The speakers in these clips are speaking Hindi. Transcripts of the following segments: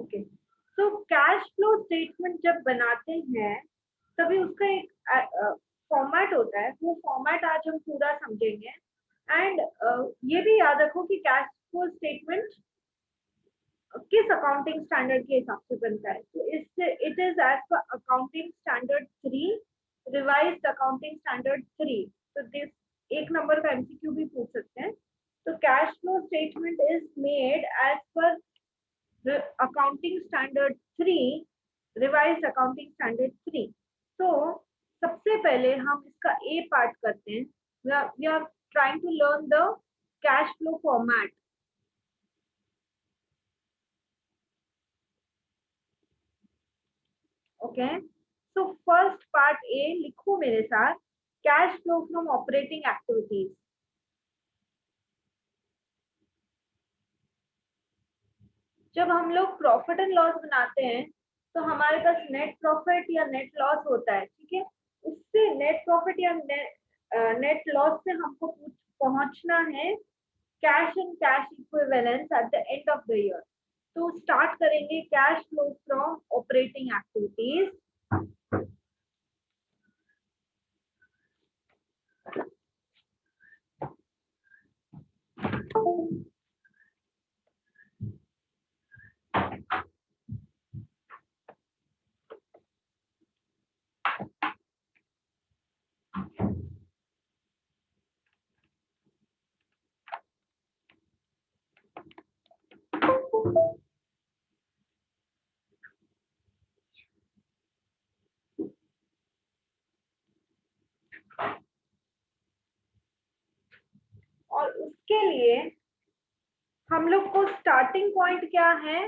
ओके, तो कैश फ्लो स्टेटमेंट जब बनाते हैं तभी उसका एक फॉर्मेट होता है, वो फॉर्मेट आज हम पूरा समझेंगे। एंड ये भी याद रखो कि कैश फ्लो स्टेटमेंट किस अकाउंटिंग स्टैंडर्ड के हिसाब से बनता है। तो इससे it is as per accounting standard 3, revised accounting standard 3। तो दिस एक नंबर का एमसीक्यू भी पूछ सकते हैं। तो cash flow statement is made as per accounting standard 3, revised accounting standard 3। तो सबसे पहले हम इसका ए पार्ट करते हैं। We are trying to learn the cash flow format. Okay, so first part A लिखो मेरे साथ, cash flow from operating activities. जब हम लोग प्रॉफिट एंड लॉस बनाते हैं तो हमारे पास नेट प्रॉफिट या नेट लॉस होता है, ठीक है। उससे नेट प्रॉफिट या नेट लॉस से हमको पहुंचना है cash and cash equivalence at the end of the year. तो स्टार्ट करेंगे cash flow from operating activities. और उसके लिए हम लोग को स्टार्टिंग पॉइंट क्या है?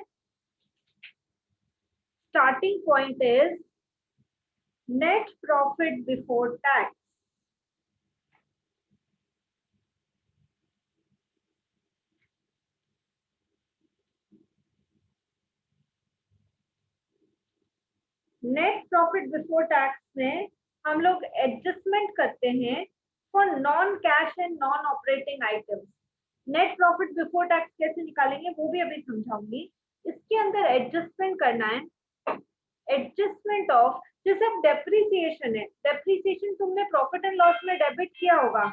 Starting point is net profit before tax. Net profit before tax में हम लोग एडजस्टमेंट करते हैं for non cash and non operating items. Net profit before tax कैसे निकालेंगे वो भी अभी समझाऊंगी। इसके अंदर एडजस्टमेंट करना है, एडजस्टमेंट ऑफ, जैसे अब डेप्रिसिएशन है, डेप्रिसिएशन तुमने प्रॉफिट एंड लॉस में डेबिट किया होगा।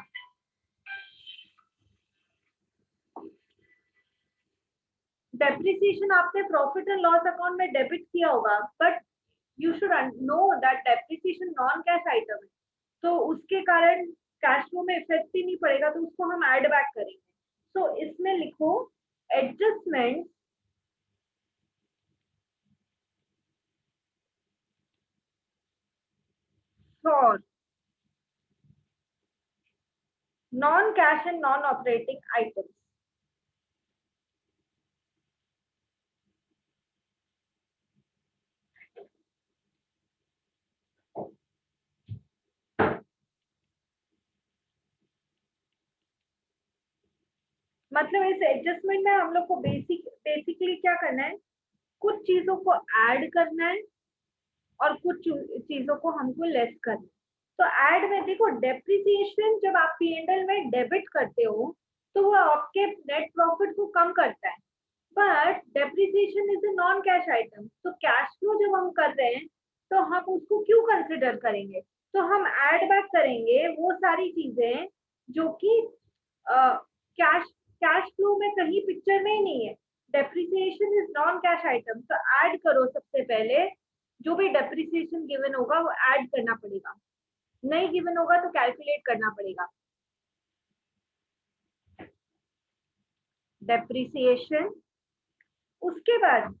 डेप्रिसिएशन आपने प्रॉफिट एंड लॉस अकाउंट में डेबिट किया होगा, but you should know that depreciation non cash item है, तो उसके कारण कैश फ्लो में इफेक्ट ही नहीं पड़ेगा, तो उसको हम ऐड बैक करेंगे। तो इसमें लिखो adjustment for non cash and non operating items. मतलब इस एडजस्टमेंट में हम लोग को बेसिकली क्या करना है, कुछ चीजों को ऐड करना है और कुछ चीजों को हमको लेस करना है। तो ऐड में देखो, डेप्रिसिएशन जब आप पी&एल में डेबिट करते हो तो वो आपके नेट प्रॉफिट को कम करता है, but depreciation is a non cash item. तो कैश फ्लो जब हम कर रहे हैं तो हम उसको क्यों कंसिडर करेंगे? तो हम ऐड बैक करेंगे वो सारी चीजें जो कि कैश कैश फ्लो में कहीं पिक्चर में ही नहीं है। Depreciation is non cash item, तो ऐड करो। सबसे पहले जो भी डेप्रिसिएशन गिवन होगा वो ऐड करना पड़ेगा, नहीं गिवन होगा तो कैलकुलेट करना पड़ेगा। डेप्रिसिएशन, उसके बाद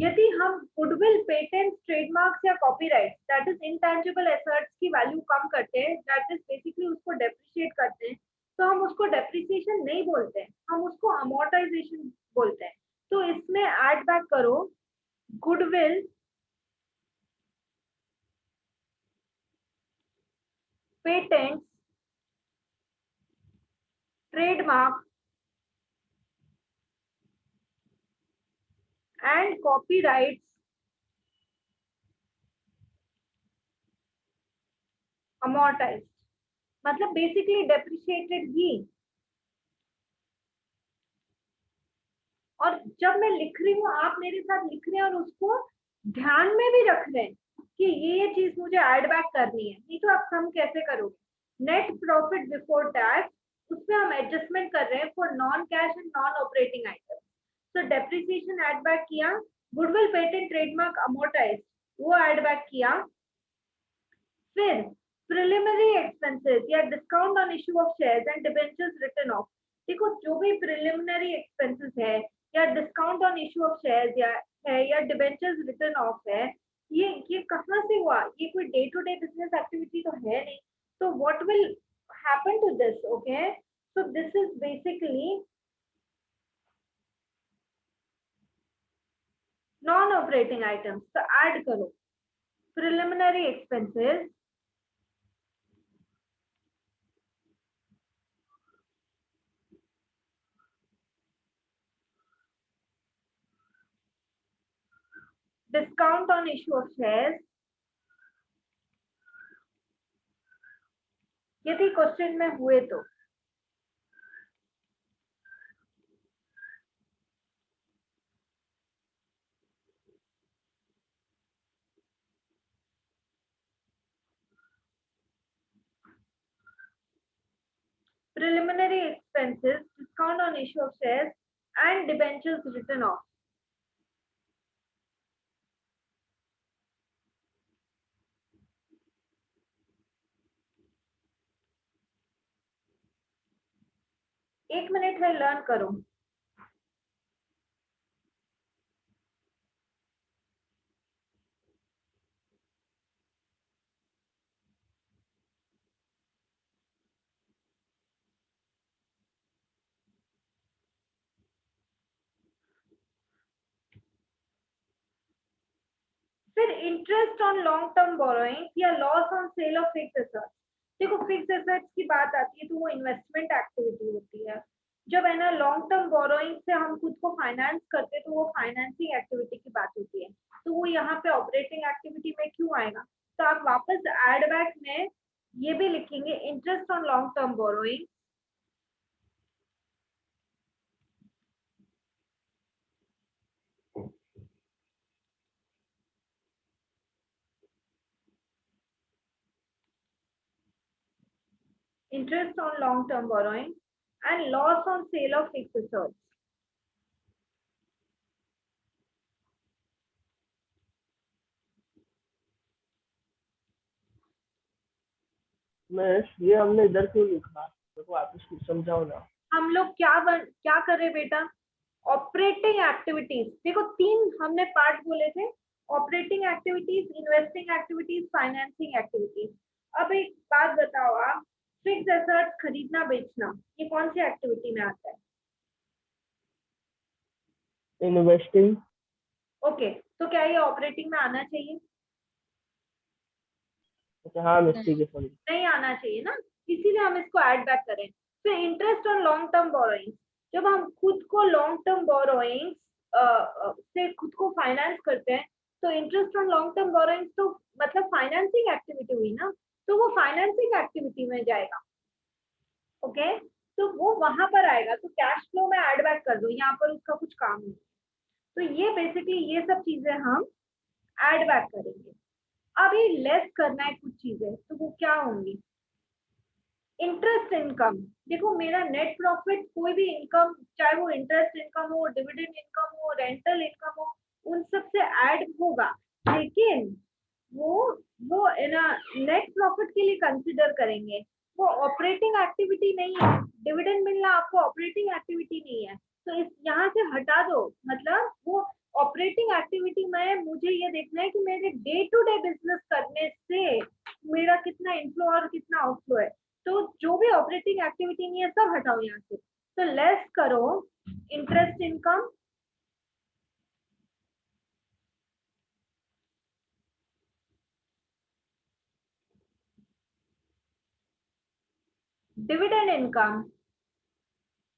यदि हम गुडविल, पेटेंट, ट्रेडमार्क्स या copyright, that is intangible assets की वैल्यू कम करते हैं, दैट इज बेसिकली उसको डेप्रिशिएट करते हैं, तो हम उसको डेप्रिसिएशन नहीं बोलते हैं, हम उसको अमोर्टाइजेशन बोलते हैं। तो इसमें ऐड बैक करो goodwill, patents, trademark and copyrights amortised, मतलब बेसिकली डेप्रिशिएटेड ही। और जब मैं लिख रही हूँ, आप मेरे साथ लिख रहे हैं और उसको ध्यान में भी रख रहे हैं कि ये चीज मुझे ऐड बैक करनी है, नहीं तो आप सम कैसे करोगे। नेट प्रॉफिट बिफोर टैक्स, उसमें हम एडजस्टमेंट कर रहे हैं for non cash and non operating item. तो डेप्रिसिएशन ऐड बैक किया, गुडविल पेटेंट ट्रेडमार्क अमोर्टाइज वो ऐड बैक किया, फिर प्रिलिमिनरी एक्सपेंसेस या discount on issue of shares and debentures written off. देखो जो भी प्रिलिमिनरी एक्सपेंसेस है या discount on issue of shares या डिबेंचर्स रिटर्न ऑफ है, ये कहाँ से हुआ, ये कोई day to day business activity तो है नहीं। तो what will happen to this, okay, so this is basically non operating items. तो ऐड करो preliminary expenses, discount on issue of shares, यदि क्वेश्चन में हुए तो। Preliminary expenses, discount on issue of shares and debentures written off। एक मिनट है, लर्न करो। फिर interest on long term borrowing या loss on sale of fix assets. देखो फिक्स एसेट्स की बात आती है तो वो इन्वेस्टमेंट एक्टिविटी होती है। जब है ना लॉन्ग टर्म बोरोइंग से हम खुद को फाइनेंस करते हैं तो वो फाइनेंसिंग एक्टिविटी की बात होती है। तो वो यहाँ पे ऑपरेटिंग एक्टिविटी में क्यों आएगा। तो आप वापस एड बैक में ये भी लिखेंगे interest on long term borrowing, interest on long-term borrowing and loss on sale of fixed assets। मैं ये हमने इधर क्यों लिखा, देखो आप इसको समझाओ ना। हम लोग क्या कर रहे बेटा, ऑपरेटिंग एक्टिविटीज। देखो तीन हमने पार्ट बोले थे, operating activities, investing activities, financing activities. अब एक बात बताओ आप, फिक्स एसेट्स खरीदना बेचना ये कौन सी एक्टिविटी में आता है। इन्वेस्टिंग। ओके, तो क्या ये ऑपरेटिंग में आना चाहिए। अच्छा हाँ मिस्टी के समझ। नहीं आना चाहिए ना, इसीलिए हम इसको ऐड बैक करें। फिर interest on long term borrowings, जब हम खुद को लॉन्ग टर्म बोरोइंग्स से खुद को फाइनेंस करते हैं तो interest on long term borrowings तो मतलब फाइनेंसिंग एक्टिविटी हुई ना, तो वो फाइनेंसिंग एक्टिविटी में जाएगा। ओके, तो वो वहां पर आएगा, तो कैश फ्लो में ऐड बैक कर दो, यहाँ पर उसका कुछ काम नहीं। तो ये बेसिकली ये सब चीजें हम ऐड बैक करेंगे। अभी लेस करना है कुछ चीजें, तो वो क्या होंगी। इंटरेस्ट इनकम, देखो मेरा नेट प्रॉफिट कोई भी इनकम, चाहे वो इंटरेस्ट इनकम हो, डिविडेंड इनकम हो, रेंटल इनकम हो, उन सब से ऐड होगा, लेकिन वो वो ना नेट प्रॉफिट के लिए कंसिडर करेंगे। वो ऑपरेटिंग एक्टिविटी नहीं है, डिविडेंड मिलना आपको ऑपरेटिंग एक्टिविटी नहीं है, तो इस यहाँ से हटा दो। मतलब वो ऑपरेटिंग एक्टिविटी में मुझे ये देखना है कि मेरे डे टू डे बिजनेस करने से मेरा कितना इनफ्लो और कितना आउटफ्लो है। तो जो भी ऑपरेटिंग एक्टिविटी नहीं है सब हटाओ यहाँ से। तो लेस करो इंटरेस्ट इनकम, डिविडेंड इनकम,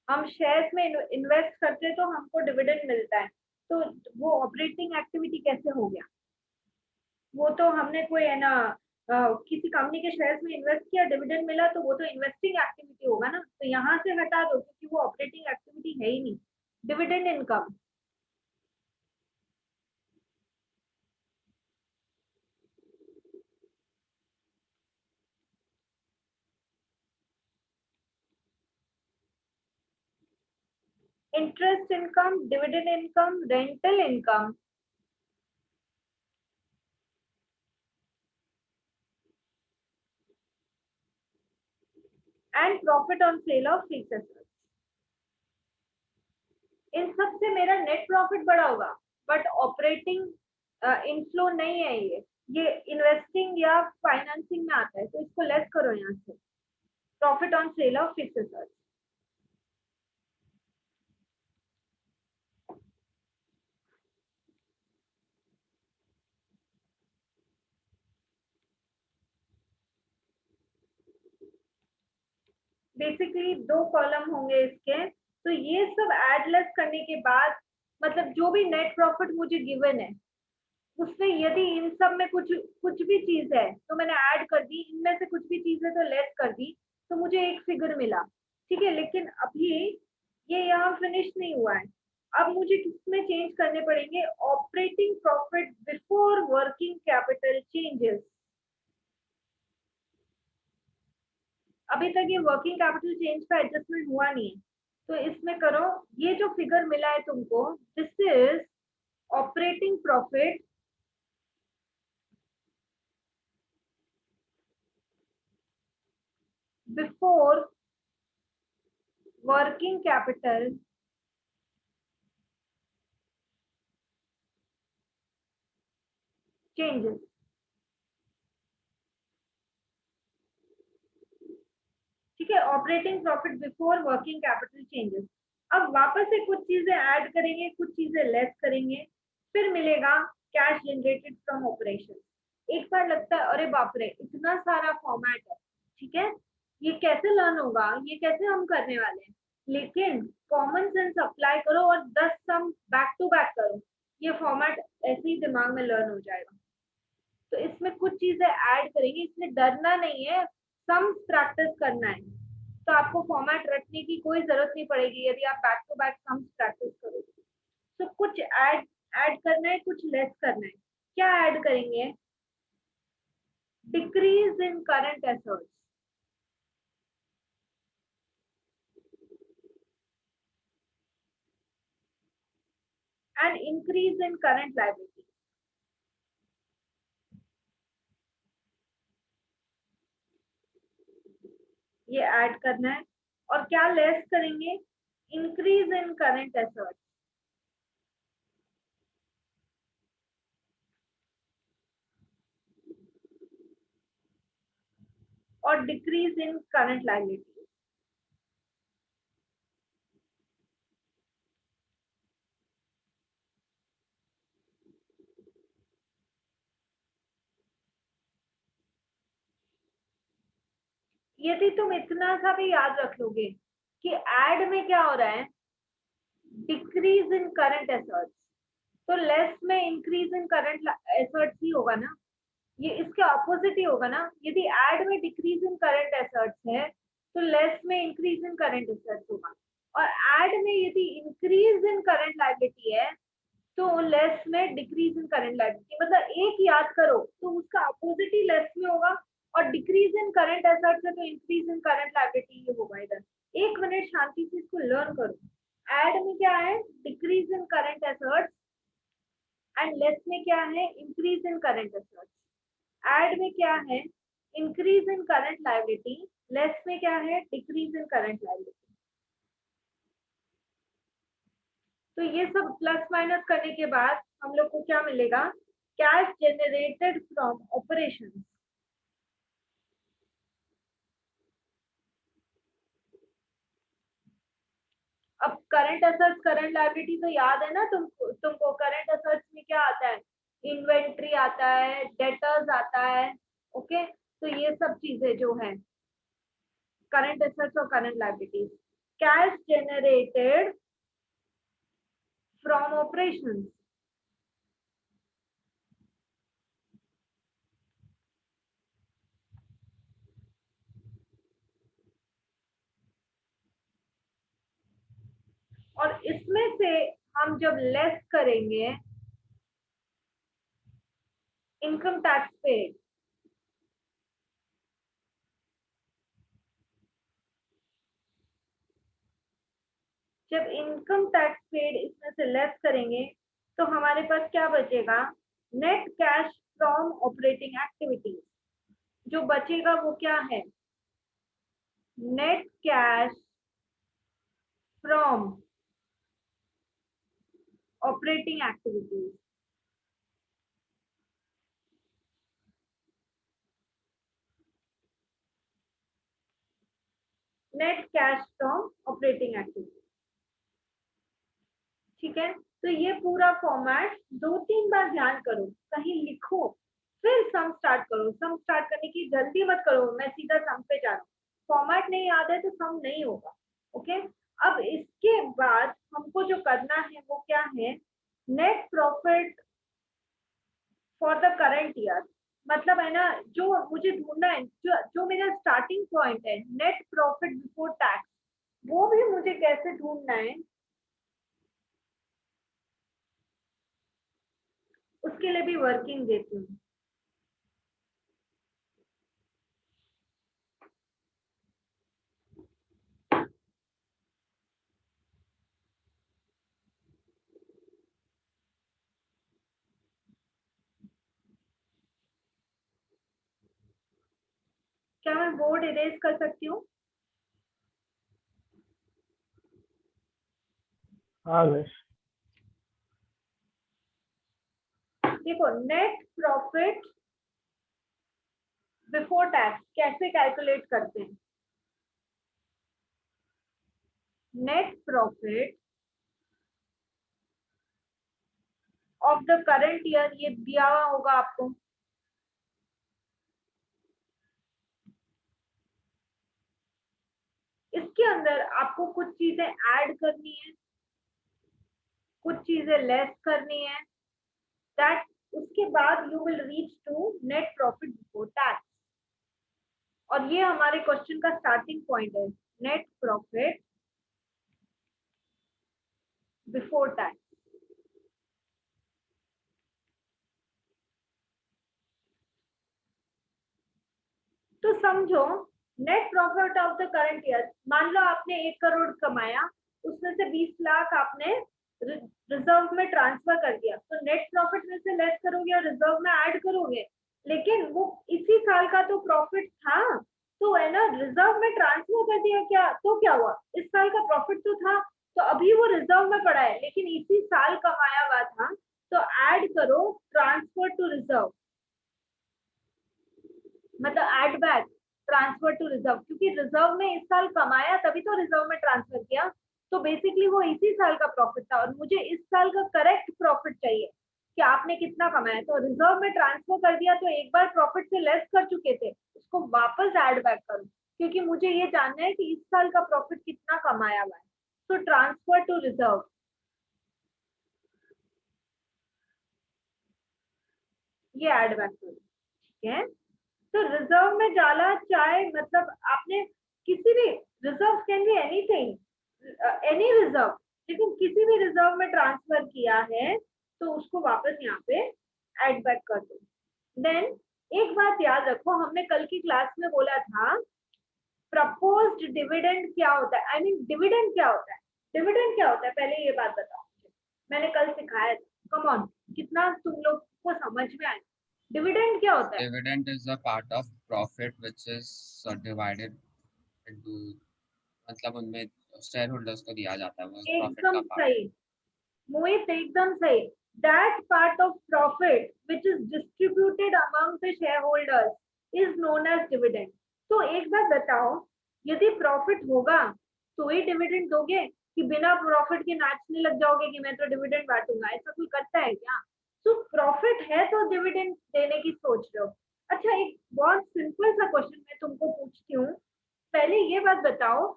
हम शेयर्स में इन्वेस्ट करते हैं तो हमको डिविडेंड मिलता है, तो वो ऑपरेटिंग एक्टिविटी कैसे हो गया। वो तो हमने कोई है ना किसी कंपनी के शेयर्स में इन्वेस्ट किया, डिविडेंड मिला, तो वो तो इन्वेस्टिंग एक्टिविटी होगा ना, तो यहाँ से हटा दो क्योंकि वो ऑपरेटिंग एक्टिविटी है ही नहीं। Dividend income, interest income, dividend income, rental income, and profit on sale of fixed assets. इन सब से मेरा नेट प्रॉफिट बढ़ा होगा, बट ऑपरेटिंग इनफ्लो नहीं है ये इन्वेस्टिंग या फाइनेंसिंग में आता है, तो इसको लेस करो यहाँ से, profit on sale of fixed assets. Basically दो कॉलम होंगे इसके, तो ये सब एड लेस करने के बाद, मतलब जो भी नेट प्रॉफिट मुझे गिवन है उसमें यदि इन सब में कुछ कुछ भी चीज है तो मैंने ऐड कर दी, इनमें से कुछ भी चीज है तो लेस कर दी, तो मुझे एक फिगर मिला, ठीक है। लेकिन अभी ये यहाँ फिनिश नहीं हुआ है, अब मुझे किसमें चेंज करने पड़ेंगे, operating profit before working capital changes. अभी तक ये वर्किंग कैपिटल चेंज का एडजस्टमेंट हुआ नहीं है, तो इसमें करो, ये जो फिगर मिला है तुमको, this is operating profit before working capital changes, ठीक है। Operating profit before working capital changes. अब वापस से कुछ चीजें ऐड करेंगे, कुछ चीजें लेस करेंगे, फिर मिलेगा कैश जनरेटेड फ्रॉम ऑपरेशन। एक बार लगता है अरे बाप रे इतना सारा फॉर्मेट है, ठीक है, ये कैसे लर्न होगा, ये कैसे हम करने वाले हैं, लेकिन कॉमन सेंस अप्लाई करो और 10 सम बैक टू बैक करो, ये फॉर्मेट ऐसे ही दिमाग में लर्न हो जाएगा। तो इसमें कुछ चीजें ऐड करेंगे, इसमें डरना नहीं है, सम प्रैक्टिस करना है, तो आपको फॉर्मेट रटने की कोई जरूरत नहीं पड़ेगी यदि आप back to back some practice करोगे। तो कुछ ऐड ऐड करना है, कुछ लेस करना है। क्या ऐड करेंगे, decrease in current assets and increase in current liability, ये ऐड करना है। और क्या लेस करेंगे, इंक्रीज इन करंट एसेट्स और डिक्रीज इन करंट लायबिलिटी। यदि तुम इतना सा भी याद रख लोगे कि ऐड में क्या हो रहा है, डिक्रीज इन करंट एसेट्स, तो लेस में इंक्रीज इन करंट एसेट्स ही होगा ना, ये इसके ऑपोजिट ही होगा ना। यदि ऐड में डिक्रीज इन करंट एसेट्स है तो लेस में इंक्रीज इन करंट एसेट्स होगा, और ऐड में यदि इंक्रीज इन करंट लायबिलिटी है तो लेस में डिक्रीज इन करंट लायबिलिटी, मतलब एक याद करो तो उसका अपोजिट ही लेस में होगा, और डिक्रीज इन करंट एसेट्स है तो इंक्रीज इन करंट लायबिलिटी ही होगा इधर। एक मिनट शांति से इसको लर्न करो। ऐड में क्या है, decrease in current assets, and less में क्या है, increase in current assets. Add में क्या है, increase in current liability, less में क्या है, डिक्रीज इन करंट लायबिलिटी। तो ये सब प्लस माइनस करने के बाद हम लोग को क्या मिलेगा, कैश जनरेटेड फ्रॉम ऑपरेशन। अब करंट एसेट्स करंट लायबिलिटी तो याद है ना तुमको करंट एसेट्स में क्या आता है, इन्वेंट्री आता है, डेटर्स आता है, ओके। तो ये सब चीजें जो है करंट एसेट्स और current liabilities, cash generated from operations. और इसमें से हम जब लेस करेंगे इनकम टैक्स पेड, जब इनकम टैक्स पेड इसमें से लेस करेंगे तो हमारे पास क्या बचेगा, net cash from operating activities. जो बचेगा वो क्या है, net cash from operating activities. Net cash from operating activities, ठीक है। तो ये पूरा फॉर्मेट 2-3 बार ध्यान करो, कहीं लिखो, फिर सम स्टार्ट करो। सम स्टार्ट करने की जल्दी मत करो, मैं सीधा सम पे जा रहा हूँ। फॉर्मेट नहीं याद है तो सम नहीं होगा, ओके। अब इसके बाद हमको जो करना है वो क्या है, net profit for the current year. मतलब है ना, जो मुझे ढूंढना है, जो मेरा स्टार्टिंग पॉइंट है नेट प्रॉफिट बिफोर टैक्स, वो भी मुझे कैसे ढूंढना है, उसके लिए भी वर्किंग देती हूँ। क्या मैं बोर्ड इरेज कर सकती हूँ? हाँ मिस। देखो, नेट प्रॉफिट बिफोर टैक्स कैसे कैलकुलेट करते हैं, net profit of the current year, ये दिया हुआ होगा आपको। इसके अंदर आपको कुछ चीजें ऐड करनी है, कुछ चीजें लेस करनी है, दैट उसके बाद you will reach to net profit before tax. और ये हमारे क्वेश्चन का स्टार्टिंग पॉइंट है, नेट प्रॉफिट बिफोर टैक्स। तो समझो, net profit of the current year, मान लो आपने 1 करोड़ कमाया, उसमें से 20 लाख आपने रिजर्व में ट्रांसफर कर दिया, तो नेट प्रॉफिट में से लेस करोगे और रिजर्व में ऐड करोगे। लेकिन वो इसी साल का तो प्रॉफिट था, तो है ना, रिजर्व में ट्रांसफर कर दिया, क्या तो क्या हुआ, इस साल का प्रॉफिट तो था, तो अभी वो रिजर्व में पड़ा है, लेकिन इसी साल कमाया हुआ था, तो ऐड करो ट्रांसफर टू रिजर्व, मतलब add back transfer to reserve, क्योंकि रिजर्व में इस साल कमाया तभी तो रिजर्व में ट्रांसफर किया, तो बेसिकली वो इसी साल का प्रॉफिट था और मुझे इस साल का करेक्ट प्रॉफिट चाहिए कि आपने कितना कमाया, तो रिजर्व में ट्रांसफर कर दिया, तो एक बार प्रॉफिट से लेस कर चुके थे, उसको वापस ऐड बैक करो, क्योंकि मुझे ये जानना है कि इस साल का प्रॉफिट कितना कमाया हुआ है। तो ट्रांसफर टू रिजर्व, ये ऐड बैक करो, ठीक है। तो रिजर्व में डाला, चाहे मतलब आपने किसी भी, reserve can be anything, any reserve, लेकिन किसी भी रिजर्व में ट्रांसफर किया है तो उसको वापस यहाँ पे ऐड बैक कर दो। देन एक बात याद रखो, हमने कल की क्लास में बोला था प्रपोज्ड डिविडेंड क्या होता है, आई मीन डिविडेंड क्या होता है, डिविडेंड क्या होता है, पहले ये बात बताओ मुझे। मैंने कल सिखाया था, कम ऑन, कितना तुम लोग को समझ में आया, डिविडेंड क्या होता है? Dividend is a part of profit which is divided into, मतलब उनमें शेयर होल्डर्स को दिया जाता है, वो प्रॉफिट एकदम का पार्ट। सही मोहित, एकदम सही। That part of profit which is distributed among the share holders is known as dividend. तो एक बात बताओ, यदि प्रॉफिट होगा तो ही डिविडेंड दोगे कि बिना प्रॉफिट के नाचने लग जाओगे कि मैं तो डिविडेंड बांटूंगा, ऐसा कोई करता है क्या? तो प्रॉफिट है तो डिविडेंड देने की सोच रहे हो। अच्छा, एक बहुत सिंपल सा क्वेश्चन मैं तुमको पूछती हूँ, पहले ये बात बताओ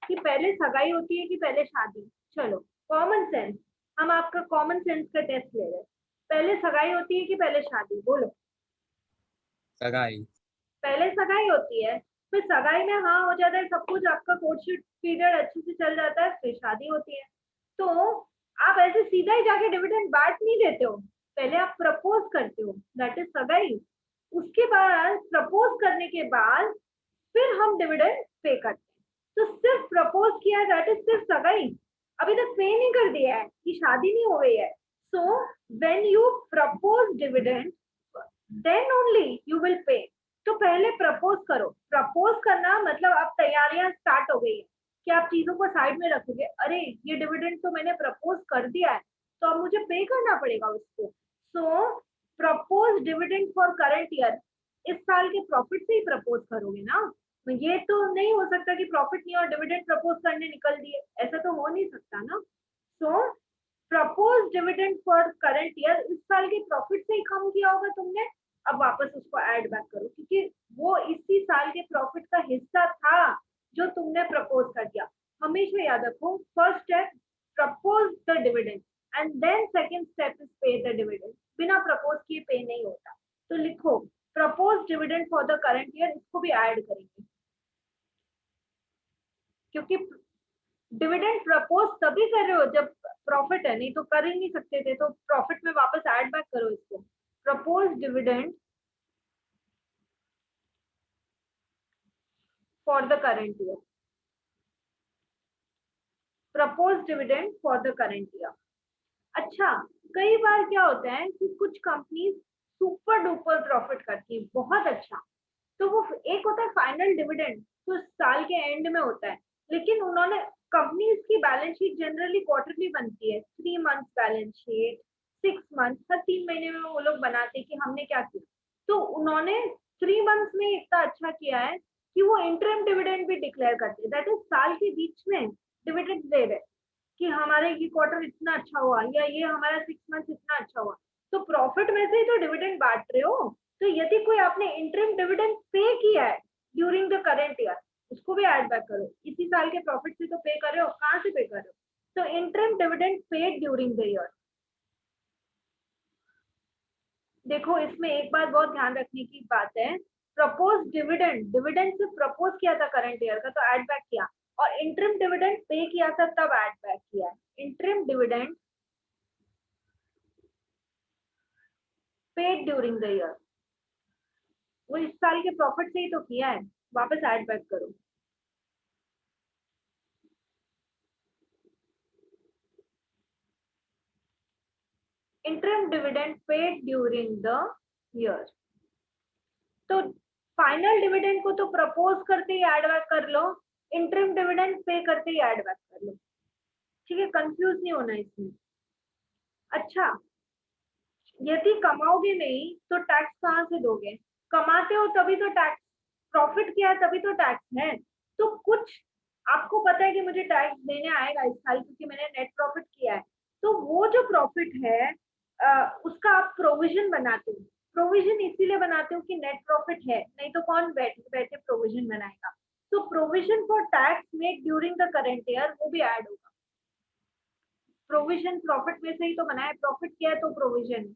कि पहले सगाई होती है कि पहले शादी? चलो, कॉमन सेंस, हम आपका कॉमन सेंस का टेस्ट ले रहे हैं, पहले सगाई होती है कि पहले शादी, बोलो। सगाई। पहले सगाई होती है, फिर सगाई में हाँ हो जाता है सब कुछ, आपका कोर्टशिप पीरियड अच्छे से चल जाता है, फिर शादी होती है। तो आप ऐसे सीधा ही जाके डिविडेंड बांट नहीं देते हो, पहले आप प्रपोज करते हो, दैट इज सगाई। उसके बाद प्रपोज करने के बाद फिर हम डिविडेंड पे करते हैं। तो सिर्फ प्रपोज किया, दैट इज सिर्फ सगाई, अभी तक पे नहीं कर दिया है, कि शादी नहीं हो गई है। So when you propose dividend then only you will pay. तो पहले प्रपोज करो। प्रपोज करना मतलब अब तैयारियां स्टार्ट हो गई है कि आप चीजों को साइड में रखोगे, अरे ये डिविडेंड तो मैंने प्रपोज कर दिया है, तो अब मुझे पे करना पड़ेगा उसको। So propose dividend for current year, इस साल के प्रॉफिट से ही प्रपोज करोगे ना, ये तो नहीं हो सकता कि प्रॉफिट नहीं और डिविडेंड प्रपोज करने निकल दिए, ऐसा तो हो नहीं सकता ना। So propose dividend for current year, इस साल के प्रॉफिट से ही कम किया होगा तुमने, अब वापस उसको ऐड बैक करो, क्योंकि वो इसी साल के प्रॉफिट का हिस्सा था जो तुमने प्रपोज कर दिया। हमेशा याद रखो, first step propose the dividend and then second step is pay the dividend. बिना प्रपोज किए पे नहीं होता। तो लिखो propose dividend for the current year, इसको भी ऐड करेंगे, क्योंकि डिविडेंड प्रपोज तभी कर रहे हो जब प्रॉफिट है, नहीं तो कर ही नहीं सकते थे, तो प्रॉफिट में वापस ऐड बैक करो इसको। Propose dividend for the current year, propose dividend for the current year. अच्छा, कई बार क्या होता है कि कुछ कंपनीज सुपर डुपर प्रॉफिट करती है, बहुत अच्छा, तो वो एक होता है फाइनल डिविडेंड, तो साल के एंड में होता है, लेकिन उन्होंने कंपनीज की बैलेंस शीट जनरली क्वार्टरली बनती है, 3 मंथ बैलेंस शीट, 6 मंथ, हर 3 महीने में वो लोग बनाते हैं कि हमने क्या किया। तो उन्होंने 3 मंथ्स में इतना अच्छा किया है कि वो इंटरिम डिविडेंड भी डिक्लेयर करते हैं, दैट इज साल के बीच में डिविडेंड दे रहे कि हमारे ये क्वार्टर इतना अच्छा हुआ या ये हमारा 6 मंथ इतना अच्छा हुआ। तो प्रॉफिट में से ही तो डिविडेंड बांट रहे हो। तो यदि कोई आपने इंटरिम डिविडेंड पे किया है ड्यूरिंग द करेंट ईयर, उसको भी ऐड बैक करो, इसी साल के प्रॉफिट से तो पे कर रहे हो, कहाँ से पे कर रहे हो। तो interim dividend paid during the year. देखो इसमें एक बात बहुत ध्यान रखने की बात है, प्रपोज डिविडेंड, डिविडेंड सिर्फ प्रपोज किया था करंट ईयर का तो ऐड बैक किया, और इंटरिम डिविडेंड पे किया था तब ऐड बैक किया है। Interim dividend paid during the year, वो इस साल के प्रॉफिट से ही तो किया है, वापस ऐड बैक करो। Interim dividend paid during the year, तो फाइनल डिविडेंड को तो प्रपोज करते ही ऐड बैक कर लो, इंटरिम डिविडेंड पे करते ही ऐड बैक कर लो, ठीक है, कंफ्यूज नहीं होना इसमें। अच्छा, यदि कमाओगे नहीं तो टैक्स कहाँ से दोगे, कमाते हो तभी तो टैक्स, प्रॉफिट किया तभी तो टैक्स है। तो कुछ आपको पता है कि मुझे टैक्स देने आएगा इस साल क्योंकि मैंने नेट प्रॉफिट किया है, तो वो जो प्रॉफिट है उसका आप प्रोविजन बनाते हो। प्रोविजन इसीलिए बनाते हो कि नेट प्रॉफिट है, नहीं तो कौन बैठे बैठे प्रोविजन बनाएगा। तो provision for tax made during the current year वो भी ऐड होगा। प्रोविजन प्रॉफिट में से ही तो बना है, प्रॉफिट किया है तो provision,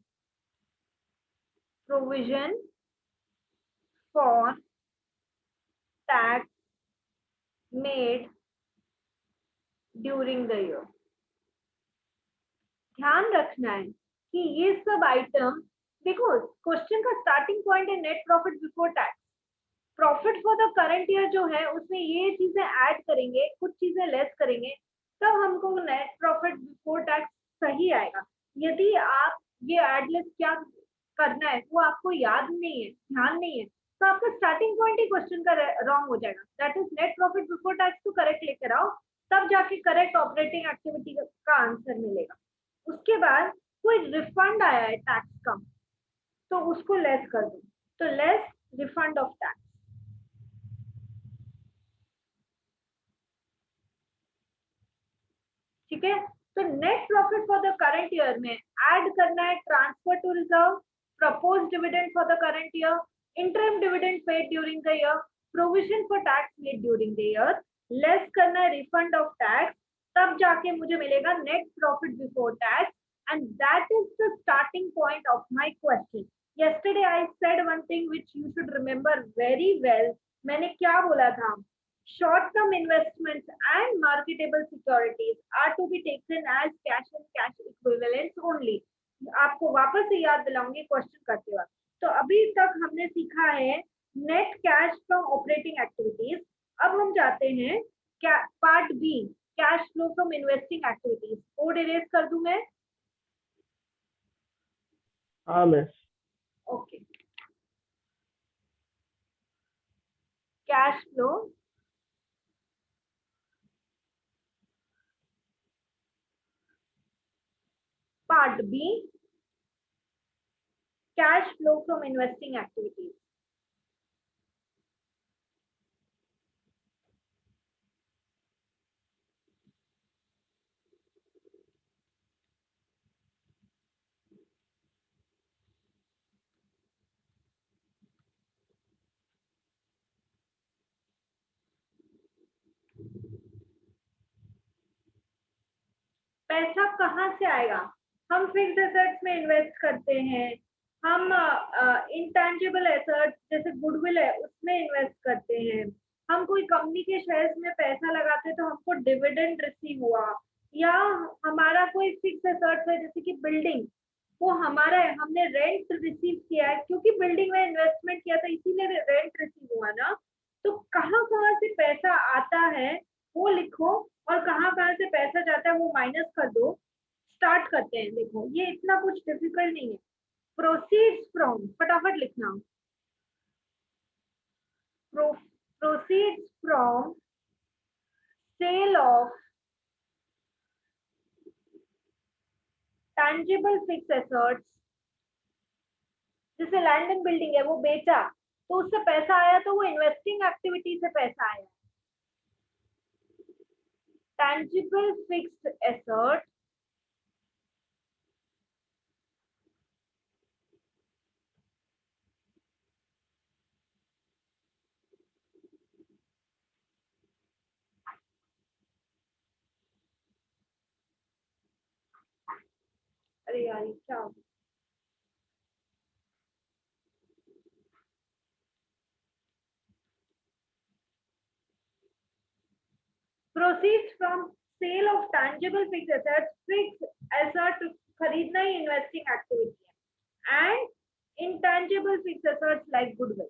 provision for tax made during the year. ध्यान रखना है कि ये सब आइटम, देखो क्वेश्चन का स्टार्टिंग पॉइंट है net profit before tax, profit for the current year जो है उसमें ये चीजें ऐड करेंगे, कुछ चीजें लेस करेंगे, तब हमको नेट प्रॉफिट बिफोर टैक्स सही आएगा। यदि आप ये ऐड लेस क्या करना है वो आपको याद नहीं है, ध्यान नहीं है, तो आपका स्टार्टिंग पॉइंट ही क्वेश्चन का रॉन्ग हो जाएगा। That is net profit before tax को करेक्ट लेकर आओ, तब जाके करेक्ट ऑपरेटिंग एक्टिविटी का आंसर मिलेगा। उसके बाद कोई रिफंड आया है टैक्स का तो उसको लेस कर दो, तो लेस रिफंड ऑफ टैक्स, ठीक है। तो net profit for the current year में ऐड करना है transfer to reserve, propose dividend for the current year, interim dividend paid during the year, provision for tax made during the year, less करना है रिफंड ऑफ टैक्स, तब जाके मुझे मिलेगा net profit before tax, and that is the starting point of my question. yesterday I said one thing which you should remember very well। मैंने क्या बोला था short term investments and marketable securities are to be taken as cash and cash equivalents only. आपको वापस से याद दिलाऊंगी क्वेश्चन करते वक्त। तो अभी तक हमने सीखा है net cash from operating activities. अब हम जाते हैं part B, cash flow from investing activities. Code erase कर दूं मैं? हाँ miss. Okay, cash flow part B, cash flow from investing activities. पैसा कहाँ से आएगा? हम फिक्स्ड एसेट्स में इन्वेस्ट करते हैं, हम इंटेंजिबल एसेट्स जैसे गुडविल है उसमें इन्वेस्ट करते हैं, हम कोई कंपनी के शेयर्स में पैसा लगाते हैं तो हमको डिविडेंड रिसीव हुआ, या हमारा कोई फिक्स एसेट्स है जैसे कि बिल्डिंग, वो हमारा है, हमने रेंट रिसीव किया है क्योंकि बिल्डिंग में इन्वेस्टमेंट किया था इसीलिए रेंट रिसीव हुआ ना। तो कहाँ कहाँ से पैसा आता है वो लिखो और कहाँ कहाँ से पैसा जाता है वो माइनस कर दो। स्टार्ट करते हैं। देखो ये इतना कुछ डिफिकल्ट नहीं है। प्रोसीड्स फ्रॉम, फटाफट लिखना, proceeds from sale of tangible fix assets, जैसे लैंड एंड बिल्डिंग है वो बेचा तो उससे पैसा आया तो वो इन्वेस्टिंग एक्टिविटी से पैसा आया। टैंजिबल फिक्स्ड एसेट अरे यार क्या हो? Proceeds from sale of tangible fixed assets, fixed asset खरीदना ही इन्वेस्टिंग एक्टिविटी है, and intangible fixed assets like goodwill.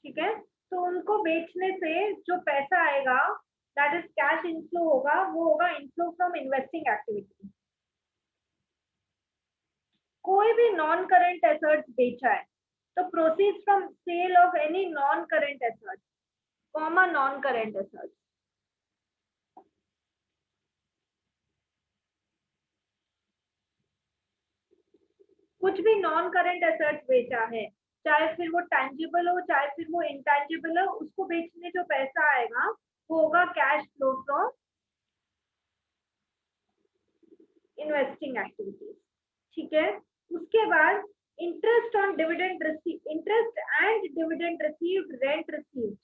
ठीक है, तो उनको बेचने से जो पैसा आएगा दैट इज कैश इनफ्लो होगा, वो होगा इनफ्लो फ्रॉम इन्वेस्टिंग एक्टिविटी। कोई भी नॉन करेंट एसेट्स बेचा है तो proceeds from sale of any non current assets, comma non current assets. कुछ भी नॉन करेंट एसेट्स बेचा है, चाहे फिर वो टैंजिबल हो चाहे फिर वो इंटैंजिबल हो, उसको बेचने जो पैसा आएगा वो होगा cash flow from investing activities. ठीक है, उसके बाद interest on dividend receive, interest and dividend received, rent received,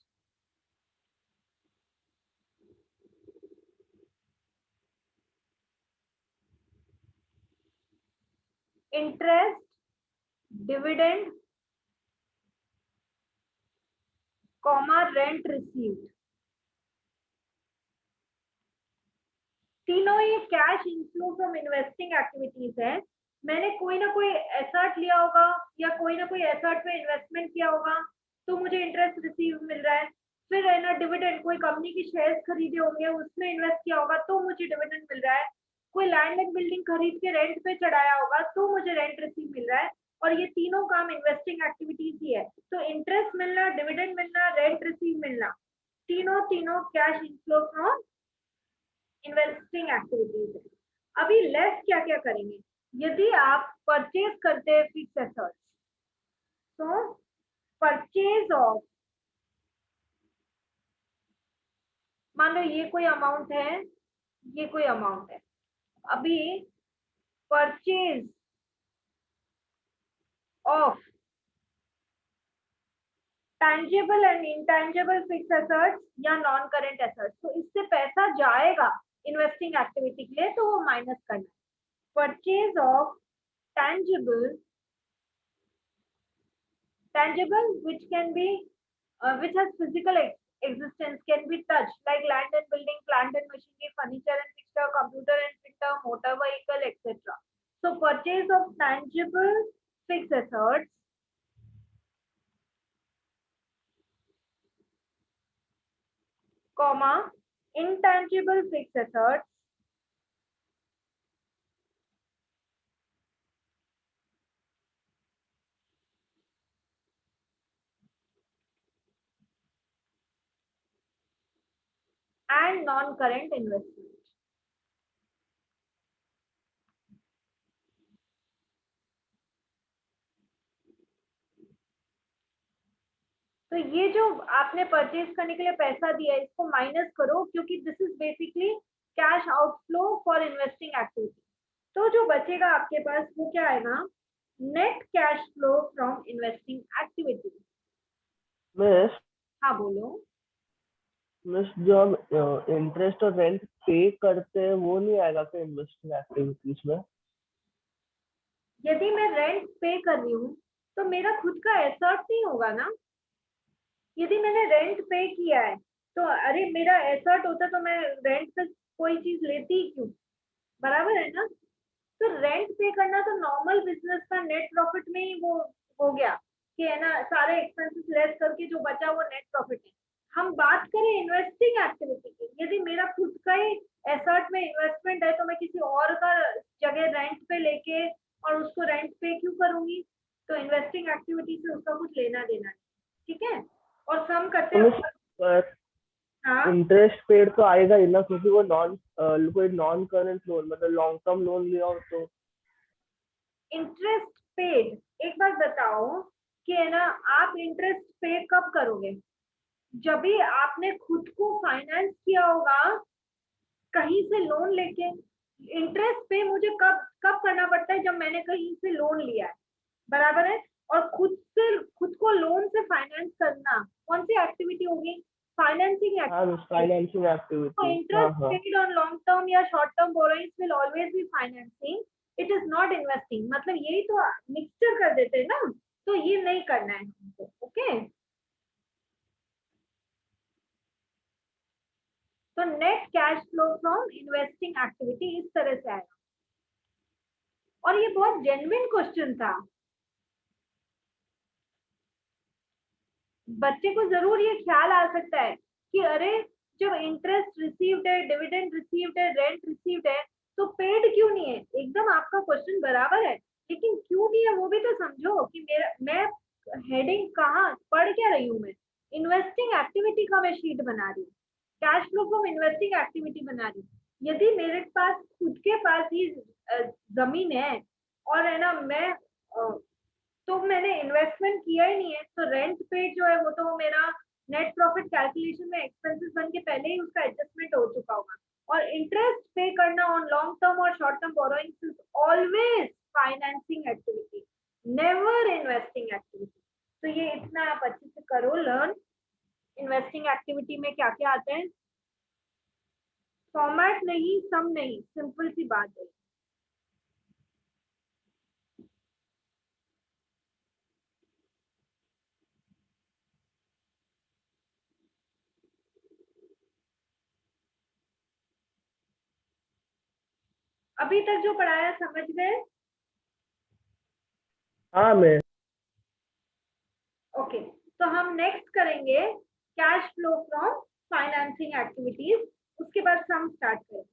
interest, dividend, comma rent received, तीनों ही cash inflow from investing activities है। मैंने कोई ना कोई एसेट लिया होगा या कोई ना कोई एसेट में इन्वेस्टमेंट किया होगा तो मुझे इंटरेस्ट रिसीव मिल रहा है। फिर है ना डिविडेंड, कोई कंपनी की शेयर्स खरीदे होंगे उसमें इन्वेस्ट किया होगा तो मुझे डिविडेंड मिल रहा है। कोई लैंड एंड बिल्डिंग खरीद के रेंट पे चढ़ाया होगा तो मुझे रेंट रिसीव मिल रहा है। और ये तीनों काम इन्वेस्टिंग एक्टिविटीज ही है। तो इंटरेस्ट मिलना, डिविडेंड मिलना, रेंट रिसीव मिलना, तीनों तीनों cash inflow from investing activities है। अभी लेस क्या क्या करेंगे? यदि आप परचेज करते हैं फिक्स एसेट्स तो परचेज ऑफ, मान लो ये कोई अमाउंट है, ये कोई अमाउंट है, अभी purchase of tangible and intangible fix assets या नॉन करेंट एसेट्स, तो इससे पैसा जाएगा इन्वेस्टिंग एक्टिविटी के लिए, तो वो माइनस करना है। Purchase of tangible which can be which has physical existence can be touched like land and building, plant and machinery, furniture and fixture, computer and printer, motor vehicle, etc. So purchase of tangible fixed assets comma intangible fixed assets and non-current investment. तो ये जो आपने परचेज करने के लिए पैसा दिया है इसको माइनस करो, क्योंकि this is basically cash outflow for investing activity. तो जो बचेगा आपके पास वो क्या आएगा? Net cash flow from investing activity. Miss हाँ बोलो। मिस जो हम इंटरेस्ट और रेंट पे करते हैं वो नहीं आएगा क्या इन्वेस्टिंग एक्टिविटीज में? यदि मैं रेंट पे कर रही हूँ तो मेरा खुद का एसेट नहीं होगा ना। यदि मैंने रेंट पे किया है तो अरे मेरा एसेट होता तो मैं रेंट पे कोई चीज लेती क्यों? बराबर है ना। तो रेंट पे करना तो नॉर्मल बिजनेस का नेट प्रॉफिट में ही वो हो गया कि है ना, सारे एक्सपेंसेस लेस करके जो बचा वो नेट प्रॉफिट है। हम बात करें इन्वेस्टिंग एक्टिविटी की, यदि मेरा खुद का ही एसेट में इन्वेस्टमेंट है तो मैं किसी और का जगह रेंट पे लेके और उसको रेंट पे क्यों करूंगी? तो इन्वेस्टिंग एक्टिविटी से उसका कुछ लेना देना नहीं, ठीक है। और सम करते हैं। हाँ इंटरेस्ट पेड तो आएगा ही ना, क्योंकि वो कोई नॉन करंट लोन मतलब लॉन्ग टर्म लोन लिया हो तो। इंटरेस्ट पेड, एक बात बताओ कि है ना, आप इंटरेस्ट पे कब करोगे? जब भी आपने खुद को फाइनेंस किया होगा कहीं से लोन लेके। इंटरेस्ट पे मुझे कब कब करना पड़ता है? जब मैंने कहीं से लोन लिया है, बराबर है। और खुद को लोन से फाइनेंस करना कौन सी एक्टिविटी होगी? फाइनेंसिंग हाँ, फाइनेंसिंग एक्टिविटी। हाँ interest हाँ paid on long term या short term borrowings will always be financing, it is not investing। मतलब यही तो मिक्सचर कर देते हैं ना, तो ये नहीं करना है हमको, ओके। तो net cash flow from investing activity इस तरह से आएगा। और ये बहुत जेन्युइन क्वेश्चन था, बच्चे को जरूर ये ख्याल आ सकता है कि अरे जब इंटरेस्ट रिसीव्ड है, डिविडेंड रिसीव्ड है, रेंट रिसीव्ड है, तो पेड क्यों नहीं है? एकदम आपका क्वेश्चन बराबर है, लेकिन क्यों नहीं है वो भी तो समझो कि मैं हेडिंग कहाँ पढ़ क्या रही हूँ। मैं इन्वेस्टिंग एक्टिविटी का मैं शीट बना रही हूँ, cash flow from investing activity बना रही हूँ। यदि मेरे पास खुद के पास ही जमीन है और है ना, मैं तो मैंने इन्वेस्टमेंट किया ही नहीं है, तो रेंट पे जो है वो तो मेरा नेट प्रॉफिट कैलकुलेशन में एक्सपेंसेस बन के पहले ही उसका एडजस्टमेंट हो चुका होगा। और इंटरेस्ट पे करना ऑन लॉन्ग टर्म और short term borrowings is always financing activity, never investing activity. तो ये इतना आप अच्छे से करो लर्न। इन्वेस्टिंग एक्टिविटी में क्या क्या आते हैं? फॉर्मेट नहीं, सम नहीं, सिंपल सी बात है। अभी तक जो पढ़ाया समझ गए? हाँ मैं। ओके, तो हम नेक्स्ट करेंगे cash flow from financing activities, उसके बाद सम स्टार्ट करेंगे।